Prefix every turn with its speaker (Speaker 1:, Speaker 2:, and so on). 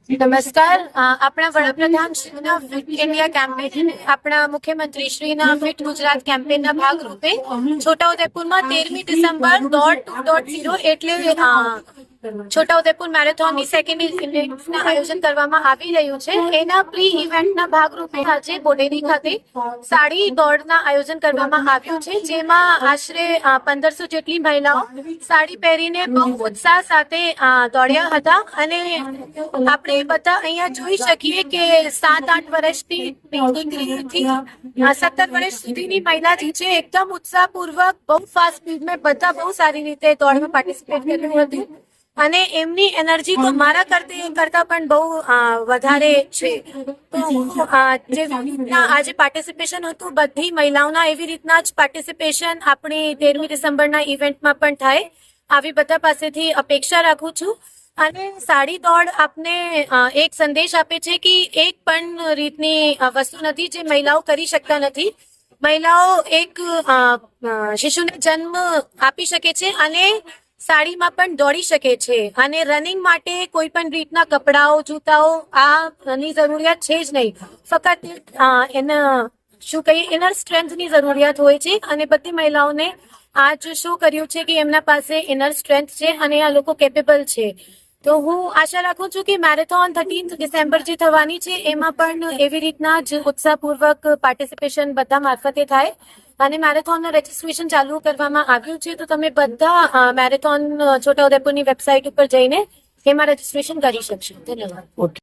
Speaker 1: નમસ્કાર. આપણા વડાપ્રધાન શ્રીના ફિટ ઇન્ડિયા કેમ્પેન, આપણા મુખ્યમંત્રી શ્રીના ફિટ ગુજરાત કેમ્પેનના ભાગરૂપે છોટાઉદેપુરમાં 13મી ડિસેમ્બર દોડ 2.0 એટલે છોટાઉદેપુર મેરેથોનની સેકન્ડ ઇવેન્ટનું આયોજન કરવામાં આવી રહ્યું છે. એના પ્રી ઇવેન્ટના ભાગરૂપે આજે બોડેલી ખાતે સાડી દોડના આયોજન કરવામાં આવ્યું છે, જેમાં આશરે 1500 જેટલી મહિલાઓ સાડી પહેરીને બહુ ઉત્સાહ સાથે દોડ્યા હતા. અને આપણે બધા અહીંયા જોઈ શકીએ કે 7-8 વર્ષથી દીકરીથી 17 વર્ષ સુધીની મહિલા જે છે એકદમ ઉત્સાહપૂર્વક બહુ ફાસ્ટ સ્પીડમાં બધા બહુ સારી રીતે દોડમાં પાર્ટિસિપેટ કર્યું હતું. અને એમની એનર્જી તો મારા કરતા પણ બહુ વધારે છે. તો જેવી રીતના આજે પાર્ટિસિપેશન હતું, બધી મહિલાઓના એવી રીતના જ પાર્ટિસિપેશન આપણી 13મી ડિસેમ્બરના ઇવેન્ટમાં પણ થાય, આવી બધા પાસેથી અપેક્ષા રાખું છું. અને સાડી દોડ આપને એક સંદેશ આપે છે કે એક પણ રીતની વસ્તુ નથી જે મહિલાઓ કરી શકતા નથી. મહિલાઓ એક શિશુને જન્મ આપી શકે છે અને સાડીમાં પણ દોડી શકે છે. અને રનિંગ માટે કોઈ પણ રીતના કપડાઓ, જૂતાઓ આની જરૂરિયાત છે જ નહીં. ફક્ત એના શું કહીએ ઇનર સ્ટ્રેન્થની જરૂરિયાત હોય છે. અને બધી મહિલાઓને આજ શો કર્યું છે કે એમના પાસે ઇનર સ્ટ્રેન્થ છે અને આ લોકો કેપેબલ છે. તો હું આશા રાખું છું કે મેરેથોન 13 ડિસેમ્બર જે થવાની છે એમાં પણ એવી રીતના જ ઉત્સાહપૂર્વક પાર્ટિસિપેશન બધા મારફતે થાય. અને મેરેથોનનું રજીસ્ટ્રેશન ચાલુ કરવામાં આવ્યું છે, તો તમે બધા મેરેથોન છોટાઉદેપુરની વેબસાઇટ ઉપર જઈને એમાં રજીસ્ટ્રેશન કરી શકશો. ધન્યવાદ.